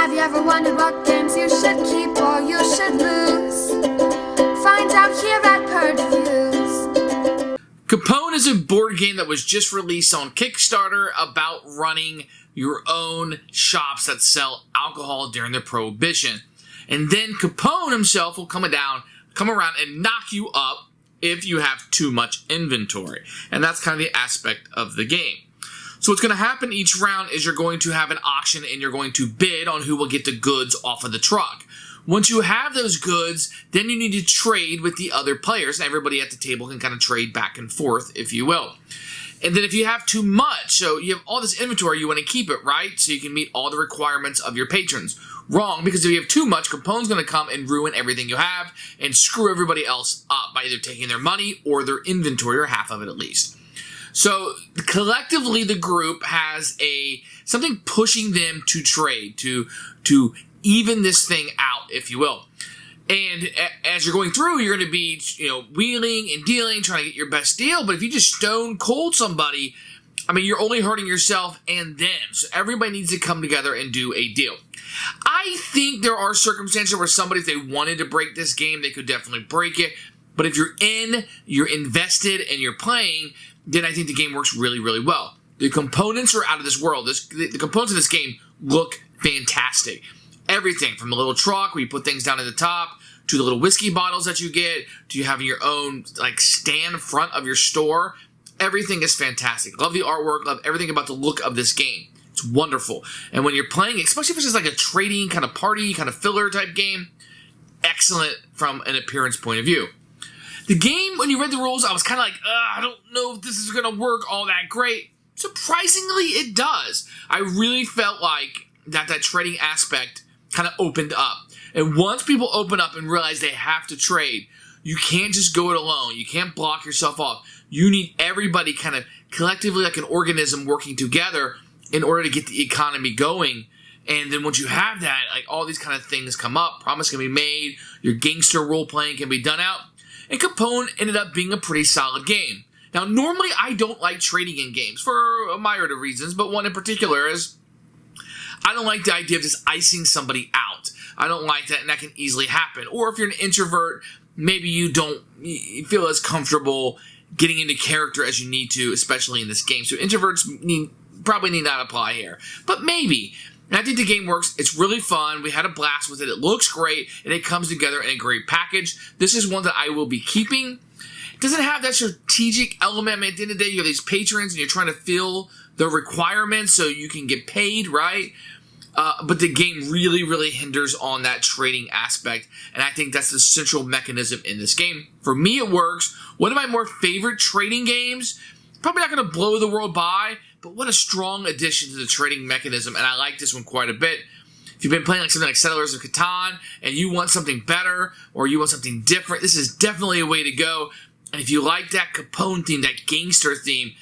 Have you ever wondered what games you should keep or you should lose? Find out here at Purge Reviews. Capone is a board game that was just released on Kickstarter about running your own shops that sell alcohol during the Prohibition. And then Capone himself will come around and knock you up if you have too much inventory. And that's kind of the aspect of the game. So what's going to happen each round is you're going to have an auction and you're going to bid on who will get the goods off of the truck. Once you have those goods, then you need to trade with the other players. And everybody at the table can kind of trade back and forth, if you will. And then if you have too much, so you have all this inventory, you want to keep it, right? So you can meet all the requirements of your patrons. Wrong, because if you have too much, Capone's going to come and ruin everything you have and screw everybody else up by either taking their money or their inventory, or half of it at least. So collectively, the group has something pushing them to trade, to even this thing out, if you will. And as you're going through, you're going to be, wheeling and dealing, trying to get your best deal. But if you just stone cold somebody, I mean, you're only hurting yourself and them. So everybody needs to come together and do a deal. I think there are circumstances where somebody, if they wanted to break this game, they could definitely break it. But if you're invested, and you're playing, then I think the game works really, really well. The components are out of this world. The components of this game look fantastic. Everything from the little truck where you put things down at the top, to the little whiskey bottles that you get, to you having your own stand front of your store. Everything is fantastic. Love the artwork. Love everything about the look of this game. It's wonderful. And when you're playing, especially if it's just like a trading kind of party, kind of filler type game, excellent from an appearance point of view. The game, when you read the rules, I was kind of like, I don't know if this is going to work all that great. Surprisingly, it does. I really felt like that trading aspect kind of opened up. And once people open up and realize they have to trade, you can't just go it alone. You can't block yourself off. You need everybody kind of collectively like an organism working together in order to get the economy going. And then once you have that, all these kind of things come up. Promise can be made. Your gangster role-playing can be done out. And Capone ended up being a pretty solid game. Now, normally I don't like trading in games for a myriad of reasons, but one in particular is I don't like the idea of just icing somebody out. I don't like that, and that can easily happen. Or if you're an introvert, maybe you feel as comfortable getting into character as you need to, especially in this game. So introverts probably need not apply here. But maybe. And I think the game works. It's really fun. We had a blast with it. It looks great, and it comes together in a great package. This is one that I will be keeping. It doesn't have that strategic element. I mean, at the end of the day, you have these patrons, and you're trying to fill the requirements so you can get paid, right? But the game really, really hinders on that trading aspect, and I think that's the central mechanism in this game. For me, it works. One of my more favorite trading games, probably not going to blow the world by, but what a strong addition to the trading mechanism, and I like this one quite a bit. If you've been playing something like Settlers of Catan, and you want something better, or you want something different, this is definitely a way to go. And if you like that Capone theme, that gangster theme,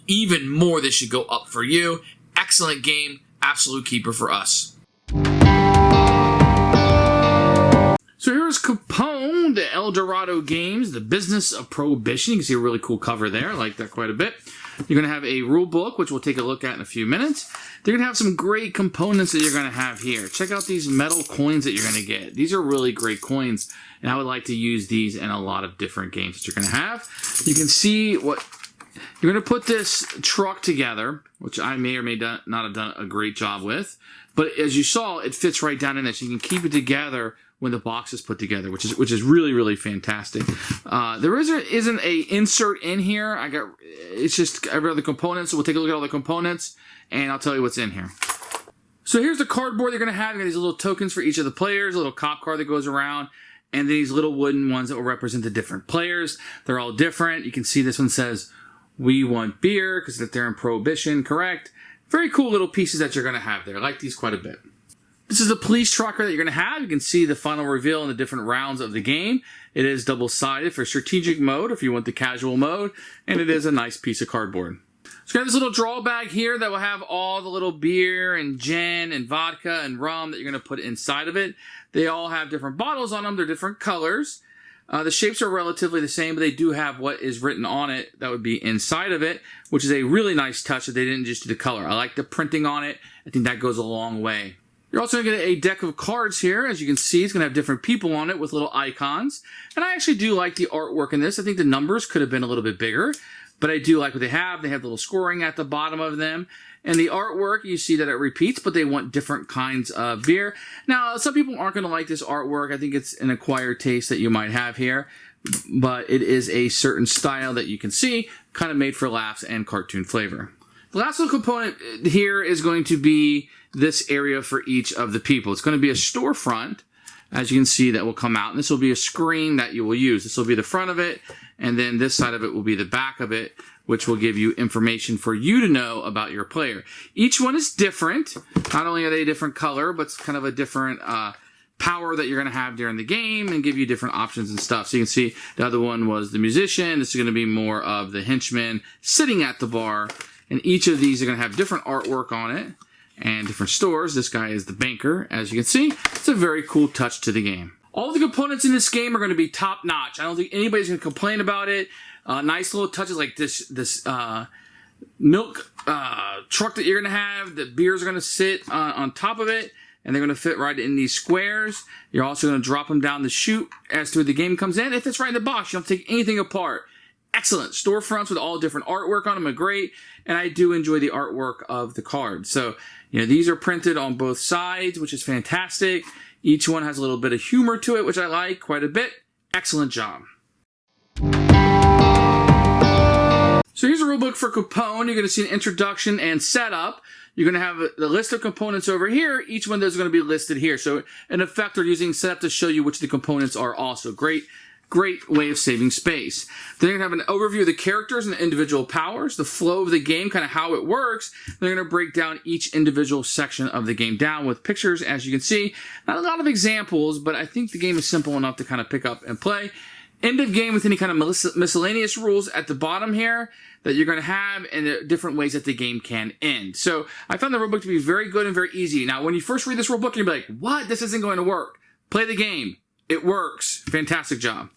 even more, this should go up for you. Excellent game. Absolute keeper for us. So here's Capone, the El Dorado Games, The Business of Prohibition. You can see a really cool cover there. I like that quite a bit. You're going to have a rule book, which we'll take a look at in a few minutes. They're going to have some great components that you're going to have here. Check out these metal coins that you're going to get. These are really great coins, and I would like to use these in a lot of different games that you're going to have. You can see what... You're going to put this truck together, which I may or may not have done a great job with. But as you saw, it fits right down in there, so you can keep it together when the box is put together, which is really, really fantastic. There isn't a insert in here. It's just every other component, so we'll take a look at all the components, and I'll tell you what's in here. So here's the cardboard they're going to have. You got these little tokens for each of the players, a little cop card that goes around, and these little wooden ones that will represent the different players. They're all different. You can see this one says, "We want beer," because they're in Prohibition, correct? Very cool little pieces that you're going to have there. I like these quite a bit. This is the police tracker that you're going to have. You can see the final reveal in the different rounds of the game. It is double-sided for strategic mode if you want the casual mode, and it is a nice piece of cardboard. So we have this little draw bag here that will have all the little beer and gin and vodka and rum that you're going to put inside of it. They all have different bottles on them. They're different colors. The shapes are relatively the same, but they do have what is written on it that would be inside of it, which is a really nice touch that they didn't just do the color. I like the printing on it. I think that goes a long way. You're also going to get a deck of cards here. As you can see, it's going to have different people on it with little icons. And I actually do like the artwork in this. I think the numbers could have been a little bit bigger, but I do like what they have. They have little scoring at the bottom of them. And the artwork, you see that it repeats, but they want different kinds of beer. Now, some people aren't going to like this artwork. I think it's an acquired taste that you might have here, but it is a certain style that you can see, kind of made for laughs and cartoon flavor. The last little component here is going to be this area for each of the people. It's going to be a storefront, as you can see, that will come out. And this will be a screen that you will use. This will be the front of it, and then this side of it will be the back of it, which will give you information for you to know about your player. Each one is different. Not only are they a different color, but it's kind of a different power that you're going to have during the game and give you different options and stuff. So you can see the other one was the musician. This is going to be more of the henchman sitting at the bar. And each of these are going to have different artwork on it and different stores. This guy is the banker. As you can see, it's a very cool touch to the game. All the components in this game are going to be top notch. I don't think anybody's going to complain about it. Nice little touches like this milk truck that you're going to have. The beers are going to sit on top of it, and they're going to fit right in these squares. You're also going to drop them down the chute as to where the game comes in. It fits right in the box. You don't take anything apart. Excellent. Storefronts with all different artwork on them are great, and I do enjoy the artwork of the cards. So, these are printed on both sides, which is fantastic. Each one has a little bit of humor to it, which I like quite a bit. Excellent job. So here's a rulebook for Capone. You're going to see an introduction and setup. You're going to have the list of components over here. Each one of those is going to be listed here. So in effect, we're using setup to show you which the components are also. Great way of saving space. Then you're going to have an overview of the characters and the individual powers, the flow of the game, kind of how it works. They're going to break down each individual section of the game down with pictures, as you can see. Not a lot of examples, but I think the game is simple enough to kind of pick up and play. End of game with any kind of miscellaneous rules at the bottom here that you're going to have, and the different ways that the game can end. So I found the rulebook to be very good and very easy. Now, when you first read this rulebook, you'll be like, what? This isn't going to work. Play the game. It works. Fantastic job.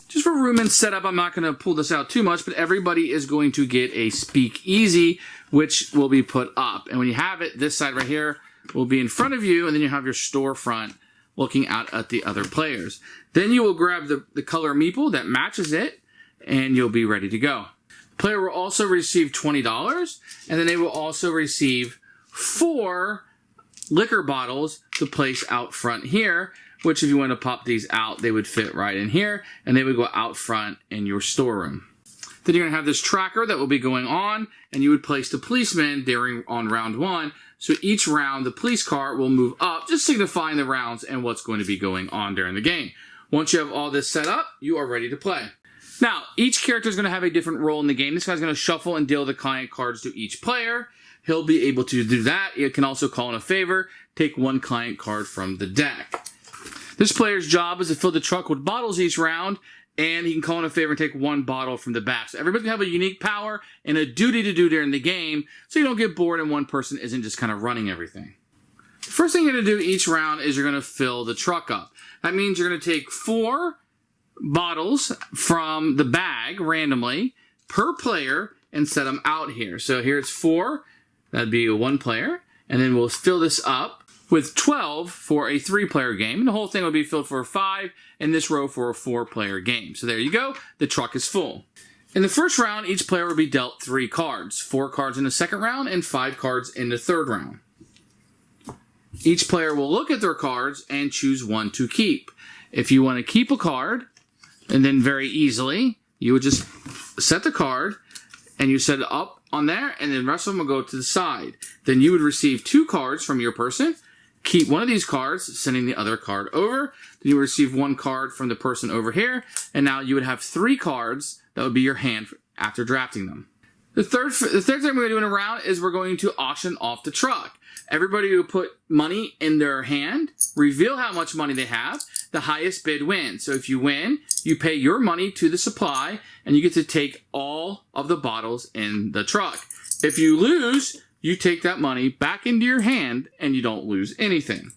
Just for room and setup, I'm not going to pull this out too much, but everybody is going to get a speakeasy, which will be put up. And when you have it, this side right here will be in front of you, and then you have your storefront looking out at the other players. Then you will grab the color meeple that matches it, and you'll be ready to go. The player will also receive $20, and then they will also receive 4 liquor bottles to place out front here, which if you want to pop these out, they would fit right in here, and they would go out front in your storeroom. Then you're going to have this tracker that will be going on, and you would place the policeman on round 1. So each round, the police car will move up, just signifying the rounds and what's going to be going on during the game. Once you have all this set up, you are ready to play. Now, each character is going to have a different role in the game. This guy's going to shuffle and deal the client cards to each player. He'll be able to do that. He can also call in a favor, take 1 client card from the deck. This player's job is to fill the truck with bottles each round, and he can call in a favor and take 1 bottle from the back. So everybody's going to have a unique power and a duty to do during the game, so you don't get bored and one person isn't just kind of running everything. The first thing you're going to do each round is you're going to fill the truck up. That means you're going to take 4 bottles from the bag randomly per player and set them out here. So here it's 4. That'd be 1 player. And then we'll fill this up with 12 for a 3-player game. And the whole thing will be filled for 5, and this row for a 4-player game. So there you go. The truck is full. In the first round, each player will be dealt 3 cards. 4 cards in the second round and 5 cards in the third round. Each player will look at their cards and choose 1 to keep. If you want to keep a card, and then very easily, you would just set the card, and you set it up on there, and then the rest of them will go to the side. Then you would receive 2 cards from your person, keep 1 of these cards, sending the other card over. Then you would receive 1 card from the person over here, and now you would have 3 cards that would be your hand after drafting them. The third thing we're going to do in a round is we're going to auction off the truck. Everybody will put money in their hand, reveal how much money they have. The highest bid wins. So if you win, you pay your money to the supply, and you get to take all of the bottles in the truck. If you lose, you take that money back into your hand, and you don't lose anything.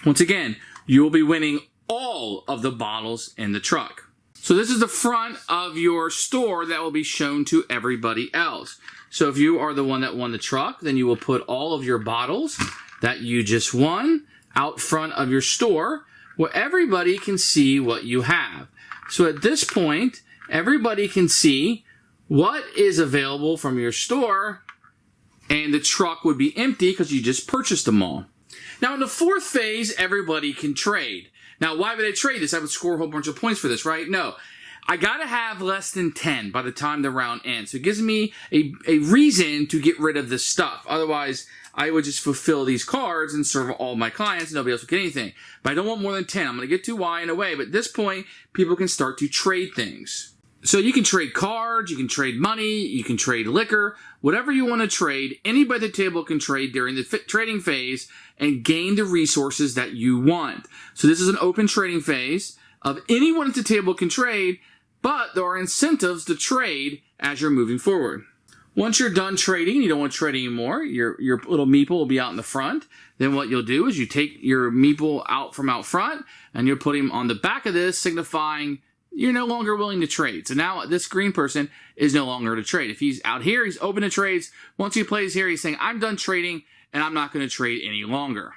Once again, you will be winning all of the bottles in the truck. So this is the front of your store that will be shown to everybody else. So if you are the one that won the truck, then you will put all of your bottles that you just won out front of your store where everybody can see what you have. So at this point, everybody can see what is available from your store, and the truck would be empty because you just purchased them all. Now in the fourth phase, everybody can trade. Now why would I trade this? I would score a whole bunch of points for this, right? No. I gotta have less than 10 by the time the round ends. So it gives me a reason to get rid of this stuff. Otherwise, I would just fulfill these cards and serve all my clients and nobody else would get anything. But I don't want more than 10. I'm gonna get too wide in a way, but at this point, people can start to trade things. So you can trade cards, you can trade money, you can trade liquor, whatever you want to trade. Anybody at the table can trade during the trading phase and gain the resources that you want. So this is an open trading phase of anyone at the table can trade, but there are incentives to trade as you're moving forward. Once you're done trading, you don't want to trade anymore, your little meeple will be out in the front. Then what you'll do is you take your meeple out from out front and you'll put him on the back of this, signifying you're no longer willing to trade. So now this green person is no longer to trade. If he's out here, he's open to trades. Once he plays here, he's saying, I'm done trading and I'm not going to trade any longer.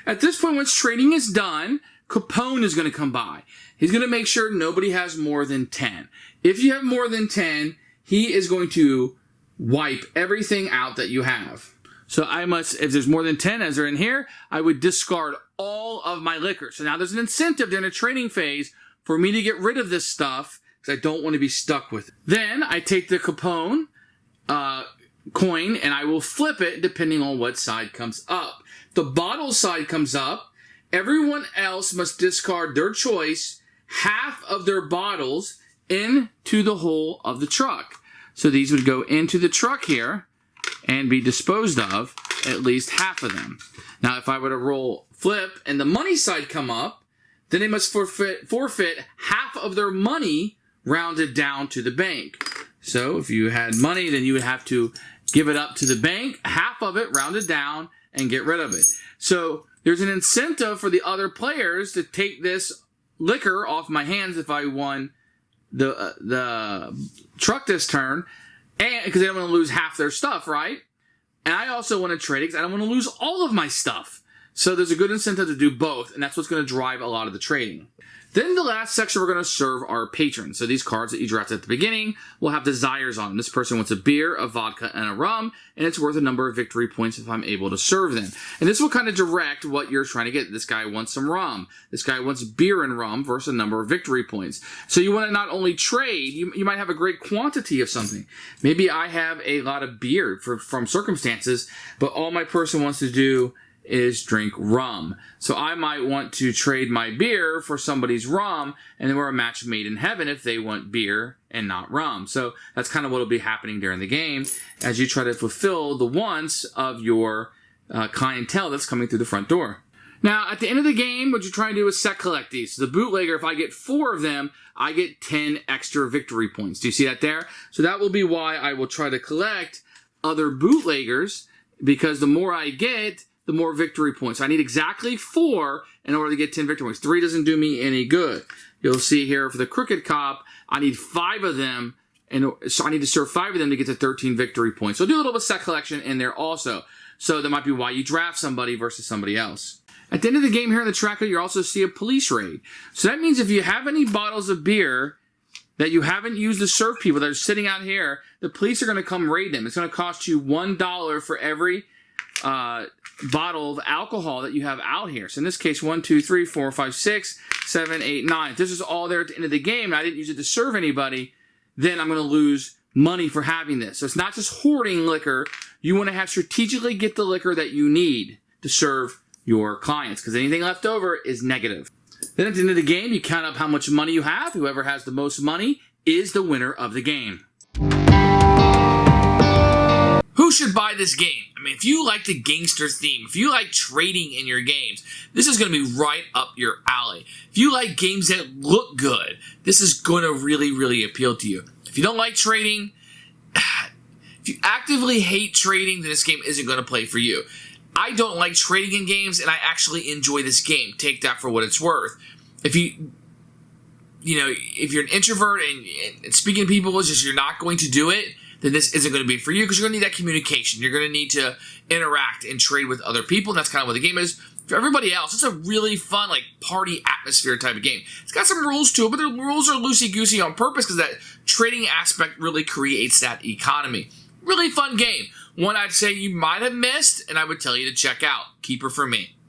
At this point, once trading is done, Capone is going to come by. He's going to make sure nobody has more than 10. If you have more than 10, he is going to wipe everything out that you have. So I must, if there's more than 10 as they're in here, I would discard all of my liquor. So now there's an incentive during a trading phase for me to get rid of this stuff because I don't want to be stuck with it. Then I take the Capone coin and I will flip it depending on what side comes up. The bottle side comes up. Everyone else must discard their choice, half of their bottles into the hole of the truck. So these would go into the truck here and be disposed of, at least half of them. Now if I were to roll flip and the money side come up, then they must forfeit half of their money rounded down to the bank. So if you had money, then you would have to give it up to the bank, half of it rounded down, and get rid of it. So there's an incentive for the other players to take this liquor off my hands if I won the truck this turn, and because they don't want to lose half their stuff, right? And I also want to trade it because I don't want to lose all of my stuff. So there's a good incentive to do both, and that's what's going to drive a lot of the trading. Then the last section, we're going to serve our patrons. So these cards that you draft at the beginning will have desires on them. This person wants a beer, a vodka, and a rum, and it's worth a number of victory points if I'm able to serve them. And this will kind of direct what you're trying to get. This guy wants some rum. This guy wants beer and rum versus a number of victory points. So you want to not only trade, you might have a great quantity of something. Maybe I have a lot of beer from circumstances, but all my person wants to do is drink rum. So I might want to trade my beer for somebody's rum, and then we're a match made in heaven if they want beer and not rum. So that's kind of what will be happening during the game as you try to fulfill the wants of your clientele that's coming through the front door. Now, at the end of the game, what you're trying to do is set collect these. So the bootlegger, if I get 4 of them, I get 10 extra victory points. Do you see that there? So that will be why I will try to collect other bootleggers, because the more I get, the more victory points. I need exactly 4 in order to get 10 victory points. 3 doesn't do me any good. You'll see here for the crooked cop, I need 5 of them, and so I need to serve 5 of them to get to 13 victory points. So do a little bit of set collection in there also. So that might be why you draft somebody versus somebody else. At the end of the game here in the tracker, you also see a police raid. So that means if you have any bottles of beer that you haven't used to serve people that are sitting out here, the police are going to come raid them. It's going to cost you $1 for every bottle of alcohol that you have out here. So in this case, 1, 2, 3, 4, 5, 6, 7, 8, 9. If this is all there at the end of the game and I didn't use it to serve anybody, then I'm going to lose money for having this. So it's not just hoarding liquor. You want to have strategically get the liquor that you need to serve your clients, because anything left over is negative. Then at the end of the game, you count up how much money you have. Whoever has the most money is the winner of the game. Who should buy this game? I mean, if you like the gangster theme, if you like trading in your games, this is going to be right up your alley. If you like games that look good, this is going to really, really appeal to you. If you don't like trading, if you actively hate trading, then this game isn't going to play for you. I don't like trading in games, and I actually enjoy this game. Take that for what it's worth. If you if you're an introvert and speaking to people is just you're not going to do it, then this isn't going to be for you because you're going to need that communication. You're going to need to interact and trade with other people, and that's kind of what the game is. For everybody else, it's a really fun, party atmosphere type of game. It's got some rules to it, but the rules are loosey-goosey on purpose because that trading aspect really creates that economy. Really fun game. One I'd say you might have missed, and I would tell you to check out. Keeper for me.